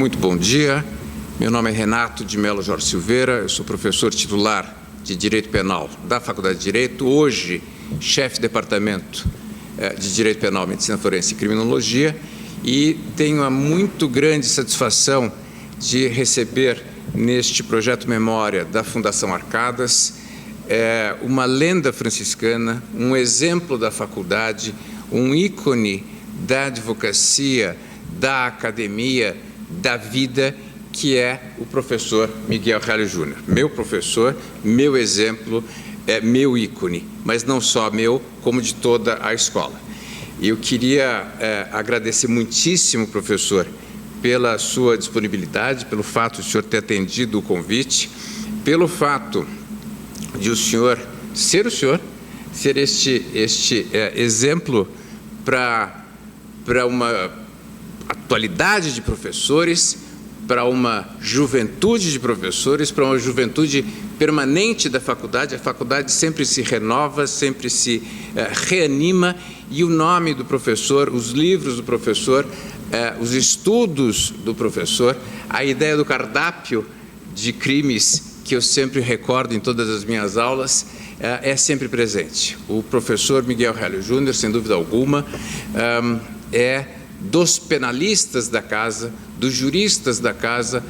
Muito bom dia. Meu nome é Renato de Melo Jorge Silveira, eu sou professor titular de Direito Penal da Faculdade de Direito, hoje chefe de departamento de Direito Penal, Medicina Forense e Criminologia, e tenho a muito grande satisfação de receber neste projeto Memória da Fundação Arcadas uma lenda franciscana, um exemplo da faculdade, um ícone da advocacia, da academia, da vida, que é o professor Miguel Reale Júnior. Meu professor, meu exemplo, meu ícone, mas não só meu, como de toda a escola. E eu queria agradecer muitíssimo, professor, pela sua disponibilidade, pelo fato de o senhor ter atendido o convite, pelo fato de o senhor ser este exemplo para uma atualidade de professores, para uma juventude de professores, para uma juventude permanente da faculdade. A faculdade sempre se renova, sempre se reanima, e o nome do professor, os livros do professor, os estudos do professor, a ideia do cardápio de crimes que eu sempre recordo em todas as minhas aulas, é sempre presente. O professor Miguel Reale Júnior, sem dúvida alguma, é dos penalistas da casa, dos juristas da casa,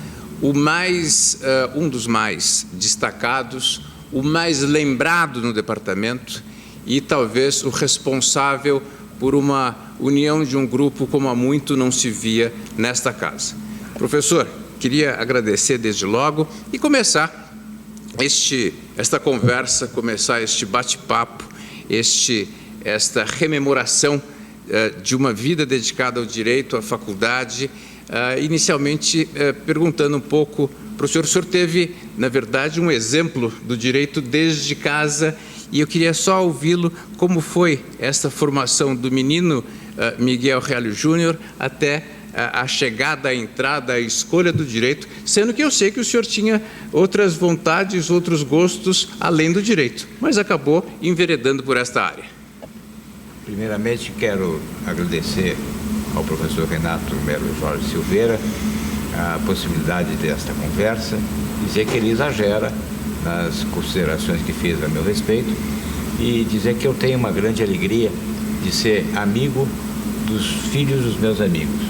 um dos mais destacados, o mais lembrado no departamento e talvez o responsável por uma união de um grupo como há muito não se via nesta casa. Professor, queria agradecer desde logo e começar esta conversa, começar este bate-papo, esta rememoração de uma vida dedicada ao direito, à faculdade, inicialmente perguntando um pouco para o senhor teve, na verdade, um exemplo do direito desde casa, e eu queria só ouvi-lo como foi essa formação do menino Miguel Reale Júnior até a chegada, a entrada, a escolha do direito, sendo que eu sei que o senhor tinha outras vontades, outros gostos além do direito, mas acabou enveredando por esta área. Primeiramente, quero agradecer ao professor Renato Melo Jorge Silveira a possibilidade desta conversa, dizer que ele exagera nas considerações que fez a meu respeito e dizer que eu tenho uma grande alegria de ser amigo dos filhos dos meus amigos.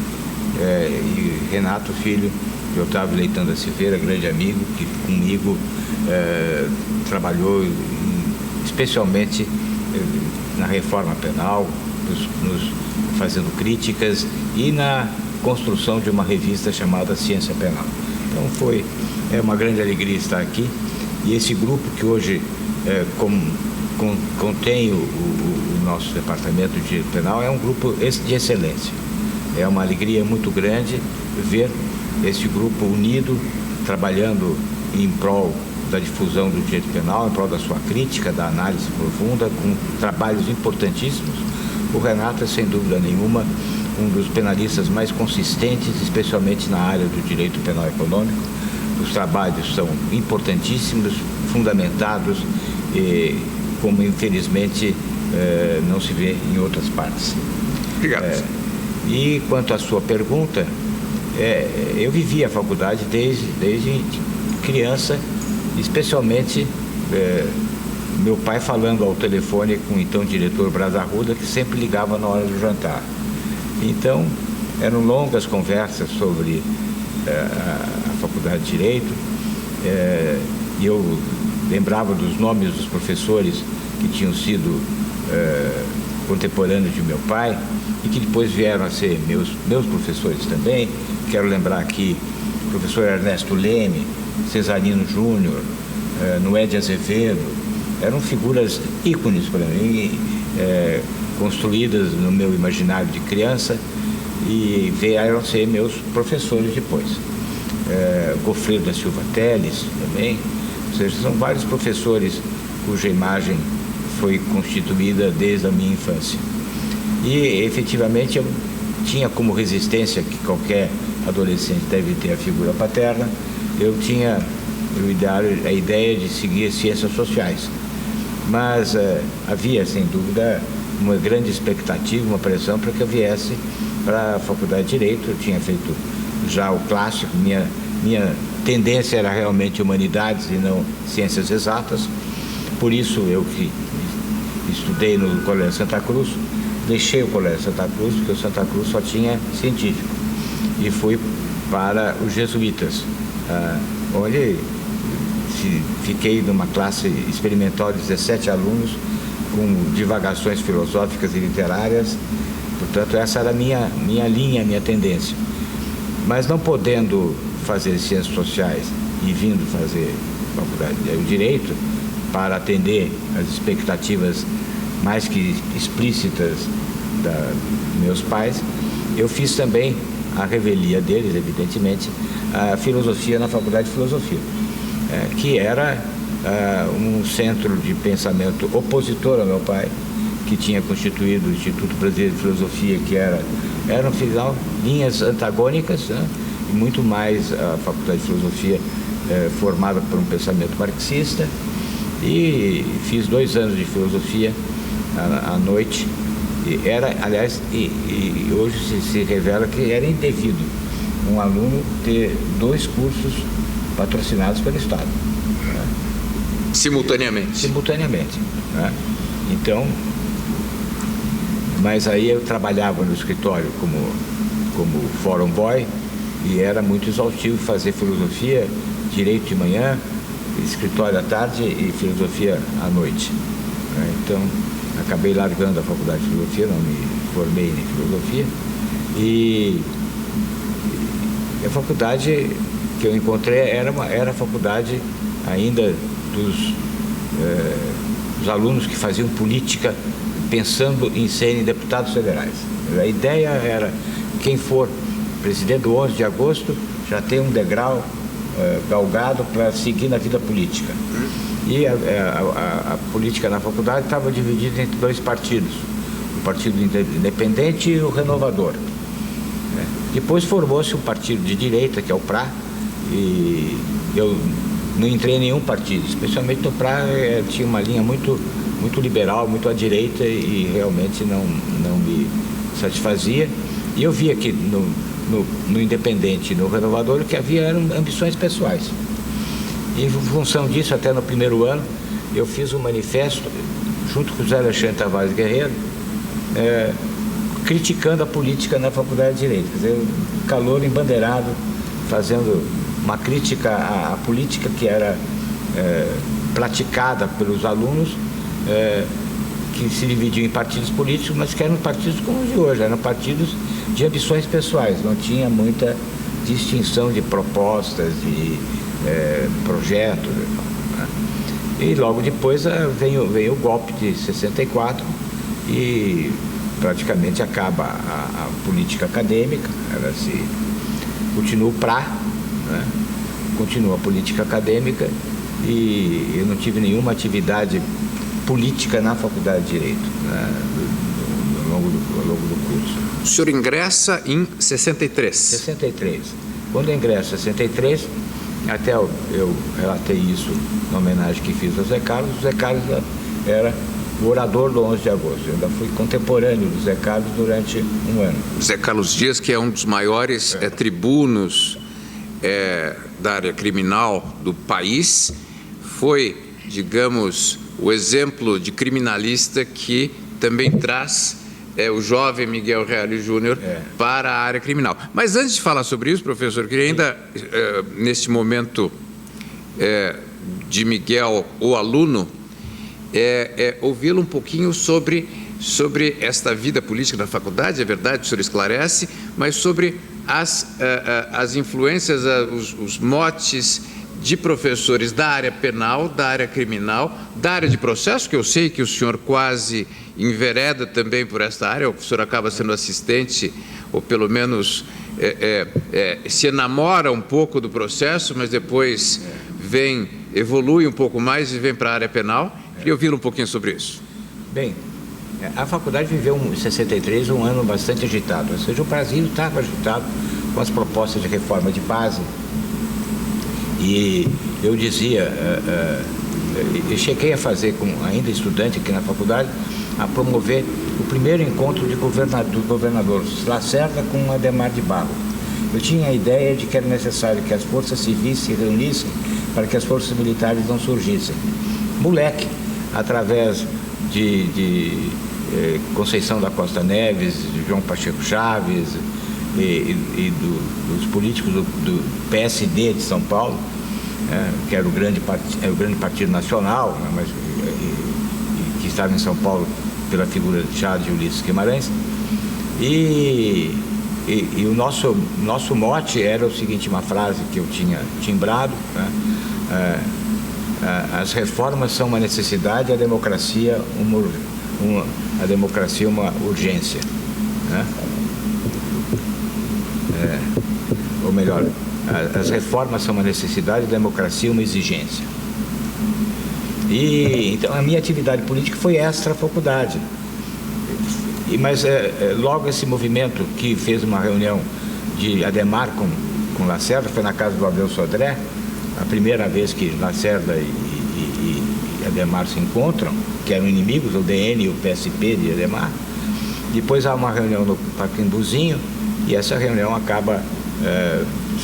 E Renato, filho de Otávio Leitão da Silveira, grande amigo, que comigo trabalhou especialmente na reforma penal, nos fazendo críticas e na construção de uma revista chamada Ciência Penal. Então é uma grande alegria estar aqui, e esse grupo que hoje contém o nosso departamento de direito penal é um grupo de excelência. É uma alegria muito grande ver esse grupo unido, trabalhando em prol da difusão do direito penal, em prol da sua crítica, da análise profunda, com trabalhos importantíssimos. O Renato é, sem dúvida nenhuma, um dos penalistas mais consistentes, especialmente na área do direito penal econômico. Os trabalhos são importantíssimos, fundamentados, como infelizmente não se vê em outras partes. Obrigado. E quanto à sua pergunta, eu vivi a faculdade desde criança, especialmente meu pai falando ao telefone com o então diretor Braz Arruda, que sempre ligava na hora do jantar. Então, eram longas conversas sobre a faculdade de Direito, e eu lembrava dos nomes dos professores que tinham sido contemporâneos de meu pai e que depois vieram a ser meus professores também. Quero lembrar aqui o professor Ernesto Leme, Cesarino Júnior, Noé de Azevedo. Eram figuras ícones para mim, construídas no meu imaginário de criança, e vieram a ser meus professores depois. Goffredo da Silva Teles também, ou seja, são vários professores cuja imagem foi constituída desde a minha infância. E, efetivamente, eu tinha como resistência, que qualquer adolescente deve ter, a figura paterna, eu tinha a ideia de seguir ciências sociais. Mas havia, sem dúvida, uma grande expectativa, uma pressão para que eu viesse para a Faculdade de Direito. Eu tinha feito já o clássico, minha tendência era realmente humanidades e não ciências exatas. Por isso eu que estudei no Colégio Santa Cruz, deixei o Colégio Santa Cruz, porque o Santa Cruz só tinha científico, e fui para os jesuítas, onde fiquei numa classe experimental de 17 alunos, com divagações filosóficas e literárias. Portanto, essa era a minha linha, a minha tendência. Mas não podendo fazer ciências sociais e vindo fazer faculdade de direito, para atender as expectativas mais que explícitas dos meus pais, eu fiz também a revelia deles, evidentemente, a filosofia na Faculdade de Filosofia, que era um centro de pensamento opositor ao meu pai, que tinha constituído o Instituto Brasileiro de Filosofia, que eram, afinal, linhas antagônicas, né? E muito mais a Faculdade de Filosofia formada por um pensamento marxista. E fiz 2 anos de filosofia à noite. E era, aliás, e hoje se revela que era indevido um aluno ter 2 cursos patrocinados pelo Estado, né? Simultaneamente. Né? Então, mas aí eu trabalhava no escritório como forum boy, e era muito exaustivo fazer filosofia, direito de manhã, escritório à tarde e filosofia à noite, né? Então, acabei largando a Faculdade de Filosofia, não me formei em filosofia, e a faculdade que eu encontrei era a faculdade ainda dos alunos que faziam política pensando em serem deputados federais. A ideia era, quem for presidente do 11 de agosto já tem um degrau galgado para seguir na vida política. E a política na faculdade estava dividida entre 2 partidos, o Partido Independente e o Renovador. Depois formou-se um partido de direita, que é o PRA, e eu não entrei em nenhum partido, especialmente no PRA. Tinha uma linha muito liberal, muito à direita, e realmente não me satisfazia. E eu via que no Independente e no Renovador o que havia eram ambições pessoais. E, em função disso, até no primeiro ano, eu fiz um manifesto, junto com o José Alexandre Tavares Guerreiro, criticando a política na Faculdade de Direito. Quer dizer, calor embandeirado, fazendo uma crítica à política que era praticada pelos alunos, que se dividiam em partidos políticos, mas que eram partidos como os de hoje, eram partidos de ambições pessoais, não tinha muita distinção de propostas, de projetos, né? E logo depois veio o golpe de 64 e praticamente acaba a política acadêmica, continua o PRA, né? Continua a política acadêmica, e eu não tive nenhuma atividade política na Faculdade de Direito, né, ao longo do curso. O senhor ingressa em 63? 63. Quando eu ingresso em 63, até eu relatei isso na homenagem que fiz ao Zé Carlos. O Zé Carlos era o orador do 11 de agosto. Eu ainda fui contemporâneo do Zé Carlos durante um ano. Zé Carlos Dias, que é um dos maiores tribunos da área criminal do país, foi, digamos, o exemplo de criminalista que também traz o jovem Miguel Reale Júnior para a área criminal. Mas antes de falar sobre isso, professor, eu queria ainda, neste momento de Miguel, o aluno, ouvi-lo um pouquinho sobre esta vida política na faculdade. É verdade, o senhor esclarece, mas sobre as influências, os motes de professores da área penal, da área criminal, da área de processo, que eu sei que o senhor quase envereda também por esta área. O senhor acaba sendo assistente, ou pelo menos se enamora um pouco do processo, mas depois evolui um pouco mais e vem para a área penal. Queria ouvir um pouquinho sobre isso. Bem, a faculdade viveu em 63 um ano bastante agitado, ou seja, o Brasil estava agitado com as propostas de reforma de base. E eu dizia, eu cheguei a fazer, ainda estudante aqui na faculdade, a promover o primeiro encontro do governador Lacerda com Adhemar de Barros. Eu tinha a ideia de que era necessário que as forças civis se reunissem para que as forças militares não surgissem. Moleque, através de Conceição da Costa Neves, de João Pacheco Chaves e dos políticos do PSD de São Paulo, que era o grande partido nacional, né, mas que estava em São Paulo pela figura de Charles de Ulisses Guimarães. E o nosso mote era o seguinte, uma frase que eu tinha timbrado, né? As reformas são uma necessidade, a democracia uma urgência, né? Ou melhor, as reformas são uma necessidade, a democracia uma exigência. E então a minha atividade política foi extra faculdade. Mas logo esse movimento que fez uma reunião de Adhemar com Lacerda, foi na casa do Abel Sodré, a primeira vez que Lacerda e Adhemar se encontram, que eram inimigos, o DN e o PSP de Adhemar. Depois há uma reunião no Pacaembuzinho, e essa reunião acaba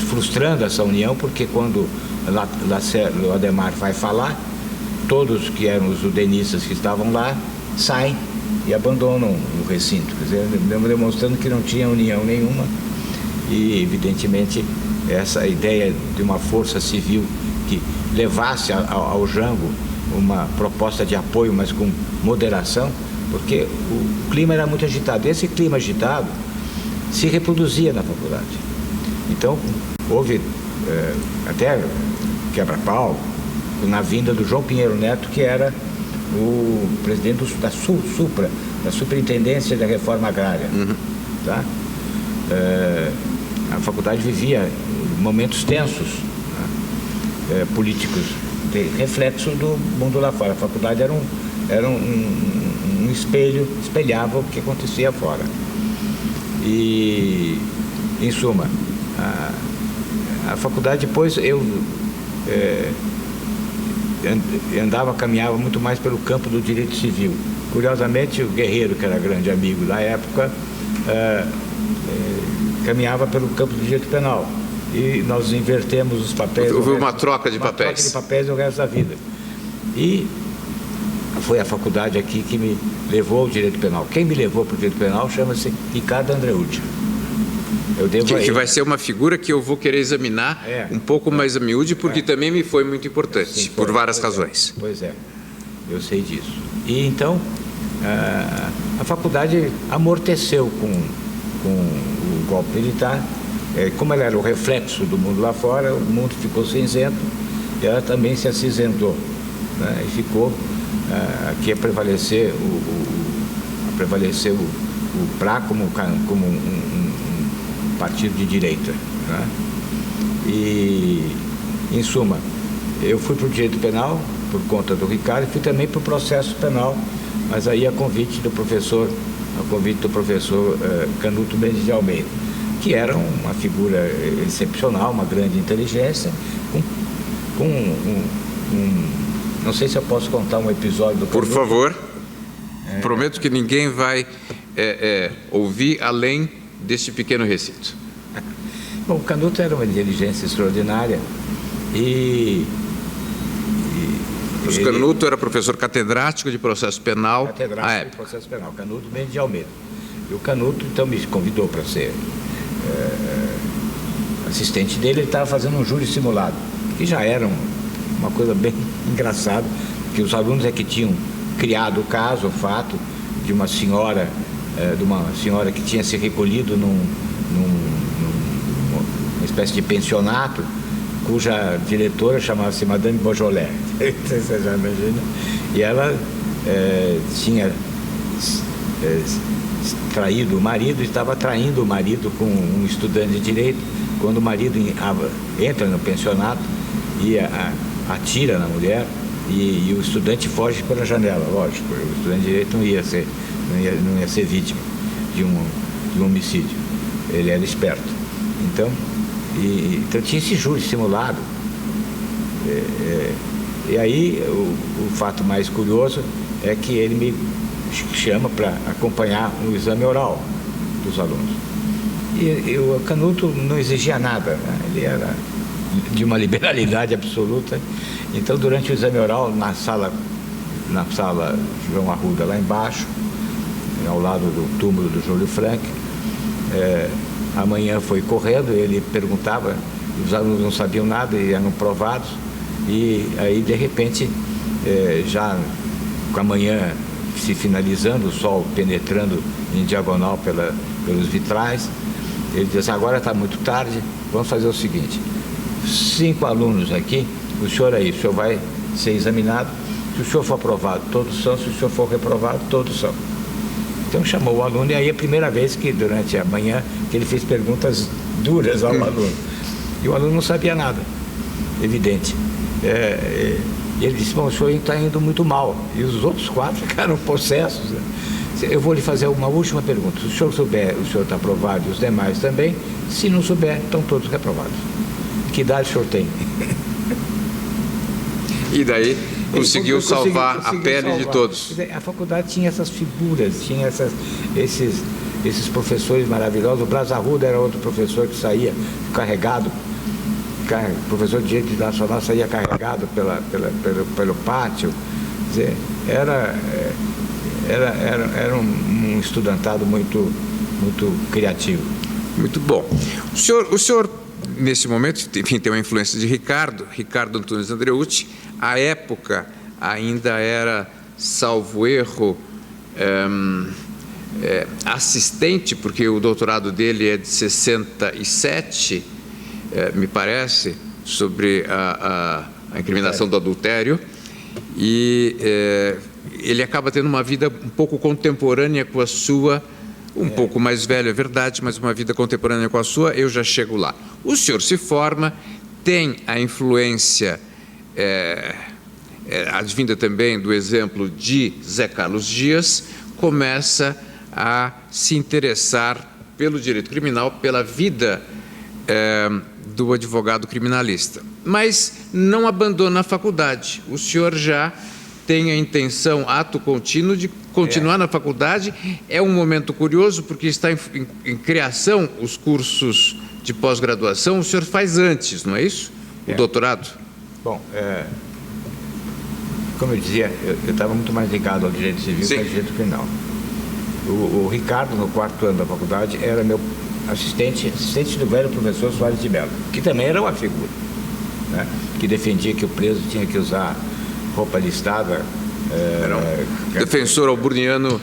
frustrando essa união, porque quando o Adhemar vai falar, todos que eram os udenistas que estavam lá saem e abandonam o recinto, quer dizer, demonstrando que não tinha união nenhuma. E evidentemente essa ideia de uma força civil que levasse ao Jango uma proposta de apoio, mas com moderação, porque o clima era muito agitado. Esse clima agitado se reproduzia na faculdade. Então houve até quebra-pau na vinda do João Pinheiro Neto, que era o presidente da Superintendência da Reforma Agrária. Tá? A faculdade vivia momentos tensos, né? Políticos, de reflexo do mundo lá fora. A faculdade era um espelho, espelhava o que acontecia fora. E, em suma, a faculdade, depois eu caminhava muito mais pelo campo do direito civil. Curiosamente, o Guerreiro, que era grande amigo da época, caminhava pelo campo do direito penal. E nós invertemos os papéis. Houve uma troca de papéis. Uma troca de papéis no resto da vida. E foi a faculdade aqui que me levou ao direito penal. Quem me levou para o direito penal chama-se Ricardo Andreucci. Que vai ser uma figura que eu vou querer examinar um pouco mais a miúde, porque também me foi muito importante, sim, por várias razões. Pois é, eu sei disso. E então, a faculdade amorteceu com o golpe militar. Como ela era o reflexo do mundo lá fora, o mundo ficou cinzento e ela também se acinzentou, né? E ficou aqui a prevalecer o PRA como um partido de direita, né? E, em suma, eu fui para o direito penal por conta do Ricardo e fui também para o processo penal, mas aí a convite do professor Canuto Mendes de Almeida, que era uma figura excepcional, uma grande inteligência, não sei se eu posso contar um episódio do Canuto. Por favor. Prometo que ninguém vai ouvir além deste pequeno recinto. Bom, o Canuto era uma inteligência extraordinária O Canuto era professor catedrático de processo penal. Catedrático de processo penal, Canuto Mendes de Almeida. E o Canuto, então, me convidou para ser assistente dele. Ele estava fazendo um júri simulado, que já era uma coisa bem engraçada, que os alunos que tinham criado o caso, o fato de uma senhora que tinha se recolhido numa espécie de pensionato, cuja diretora chamava-se Madame Beaujolais. Você já imagina? E ela tinha traído o marido, estava traindo o marido com um estudante de direito. Quando o marido entra no pensionato e atira na mulher, e o estudante foge pela janela. Lógico, o estudante de direito não ia ser vítima de um homicídio. Ele era esperto. Então tinha esse júri simulado. E aí o fato mais curioso é que ele me chama para acompanhar um exame oral dos alunos. E o Canuto não exigia nada, né? Ele era de uma liberalidade absoluta. Então, durante o exame oral, na sala João Arruda, lá embaixo, ao lado do túmulo do Júlio Frank, amanhã foi correndo, ele perguntava, os alunos não sabiam nada e eram provados, e aí, de repente, já com a manhã se finalizando, o sol penetrando em diagonal pelos vitrais, ele disse: agora está muito tarde, vamos fazer o seguinte, 5 alunos aqui, o senhor vai ser examinado, se o senhor for aprovado, todos são, se o senhor for reprovado, todos são. Então chamou o aluno, e aí é a primeira vez que, durante a manhã, que ele fez perguntas duras ao aluno. E o aluno não sabia nada, evidente. E ele disse: bom, o senhor está indo muito mal. E os outros 4 ficaram possessos. Eu vou lhe fazer uma última pergunta. Se o senhor souber, o senhor está aprovado, e os demais também. Se não souber, estão todos reprovados. Que idade o senhor tem? E daí conseguiu salvar a pele de todos. A faculdade tinha essas figuras, tinha esses professores maravilhosos. O Blas Arruda era outro professor que saía carregado, professor de Direito Internacional, saía carregado pelo pátio. Quer dizer, era um estudantado muito criativo. Muito bom. O senhor, nesse momento, enfim, tem uma influência de Ricardo Antunes Andreucci. À época ainda era, salvo erro, assistente, porque o doutorado dele é de 67, me parece, sobre a incriminação do adultério, e ele acaba tendo uma vida um pouco contemporânea com a sua, um pouco mais velho, é verdade, mas uma vida contemporânea com a sua. Eu já chego lá. O senhor se forma, tem a influência advinda também do exemplo de Zé Carlos Dias, começa a se interessar pelo direito criminal, pela vida do advogado criminalista. Mas não abandona a faculdade. O senhor já tem a intenção, ato contínuo, de continuar na faculdade. É um momento curioso, porque está em criação os cursos de pós-graduação. O senhor faz antes, não é isso? O doutorado? Bom, como eu dizia, eu estava muito mais ligado ao direito civil que ao direito criminal. O Ricardo, no 4º ano da faculdade, era meu assistente do velho professor Soares de Mello, que também era uma figura, né? Que defendia que o preso tinha que usar roupa listada. Era um defensor alburniano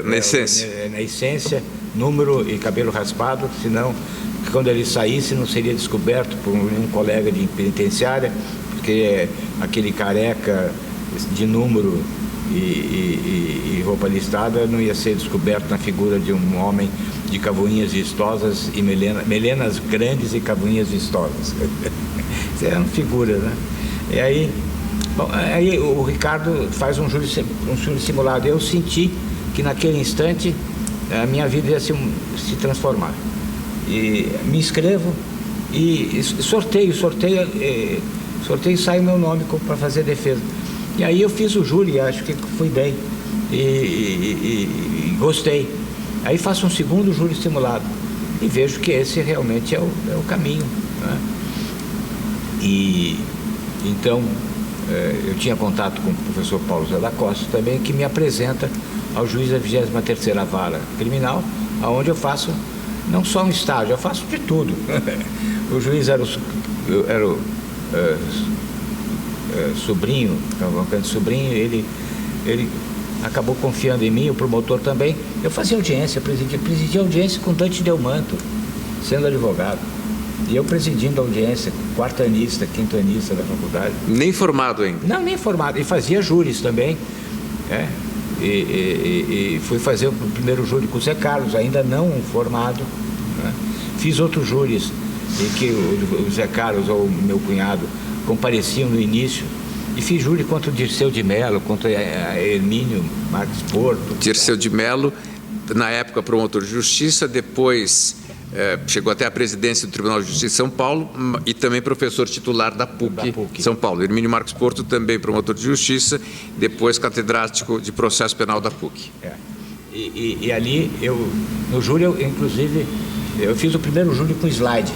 na essência. Na essência, número e cabelo raspado, senão, quando ele saísse, não seria descoberto por um colega de penitenciária, porque aquele careca de número e roupa listada não ia ser descoberto na figura de um homem de cavoinhas vistosas e melenas grandes e cavoinhas vistosas. Eram figuras, né? E aí, bom, aí o Ricardo faz um júri simulado. Eu senti que naquele instante a minha vida ia se transformar. E me inscrevo e sorteio e sai o meu nome para fazer defesa. E aí eu fiz o júri, acho que fui bem e gostei. Aí faço um segundo júri simulado e vejo que esse realmente é o caminho, né? E então eu tinha contato com o professor Paulo Zé da Costa também, que me apresenta ao juiz da 23ª Vara Criminal, onde eu faço não só um estágio, eu faço de tudo. O juiz era o sobrinho, Cavalcante sobrinho, ele acabou confiando em mim, o promotor também. Eu fazia audiência, presidia audiência com Dante Delmanto, sendo advogado. E eu presidindo a audiência, 4º-anista, 5º-anista da faculdade. Nem formado ainda? Não, nem formado. E fazia júris também. E fui fazer o primeiro júri com o Zé Carlos, ainda não formado, né? Fiz outros júris em que o Zé Carlos ou o meu cunhado compareciam no início. E fiz júri contra o Dirceu de Mello, contra Hermínio Marques Porto. Dirceu de Mello, na época promotor de justiça, depois chegou até a presidência do Tribunal de Justiça de São Paulo e também professor titular da PUC São Paulo. Hermínio Marques Porto, também promotor de justiça, depois catedrático de processo penal da PUC. E ali, no júri, eu inclusive Eu fiz o primeiro júri com slide.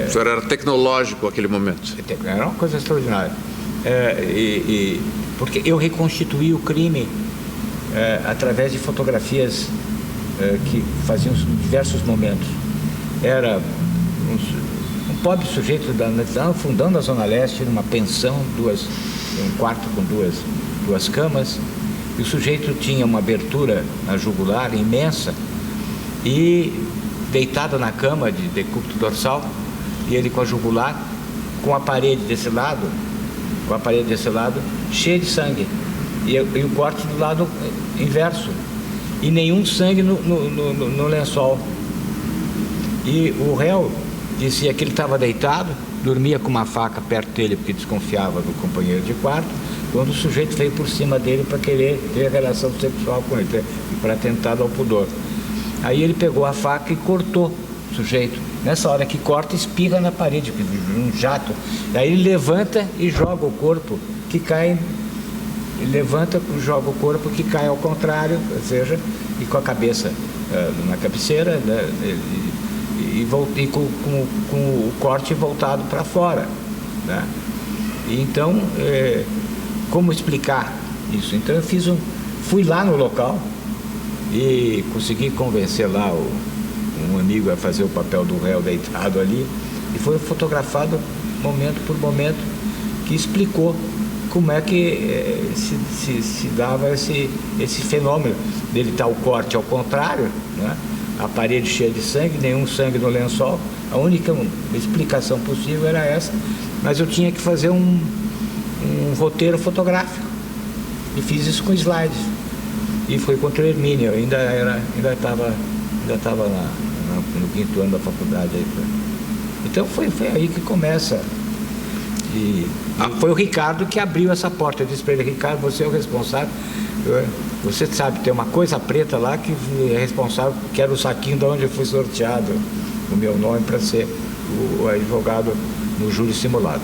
O senhor era tecnológico naquele momento. Era uma coisa extraordinária. Porque eu reconstituí o crime através de fotografias que faziam diversos momentos. Era um pobre sujeito no fundão da Zona Leste, numa pensão, um quarto com duas camas, e o sujeito tinha uma abertura na jugular imensa e deitado na cama de decúbito dorsal, e ele com a jugular, com a parede desse lado, cheia de sangue, e o corte do lado inverso, e nenhum sangue no lençol. E o réu dizia que ele estava deitado, dormia com uma faca perto dele porque desconfiava do companheiro de quarto, quando o sujeito veio por cima dele para querer ter relação sexual com ele, para tentar dar o pudor. Aí ele pegou a faca e cortou o sujeito. Nessa hora que corta, espirra na parede, um jato. Aí ele levanta e joga o corpo, que cai. Ele levanta e joga o corpo, que cai ao contrário, ou seja, e com a cabeça na cabeceira, né, e com o corte voltado para fora, né? E então, como explicar isso? Então eu fui lá no local e consegui convencer lá um amigo a fazer o papel do réu deitado ali, e foi fotografado momento por momento, que explicou como é que se dava esse fenômeno dele estar o corte ao contrário, né? A parede cheia de sangue, nenhum sangue no lençol. A única explicação possível era essa, mas eu tinha que fazer um roteiro fotográfico, e fiz isso com slides, e foi contra o Hermínio. Eu ainda estava no 5º ano da faculdade aí. Então foi aí que começa. E foi o Ricardo que abriu essa porta. Eu disse para ele: Ricardo, você é o responsável. Você sabe, tem uma coisa preta lá que é responsável, que era o saquinho de onde eu fui sorteado o meu nome para ser o advogado no júri simulado.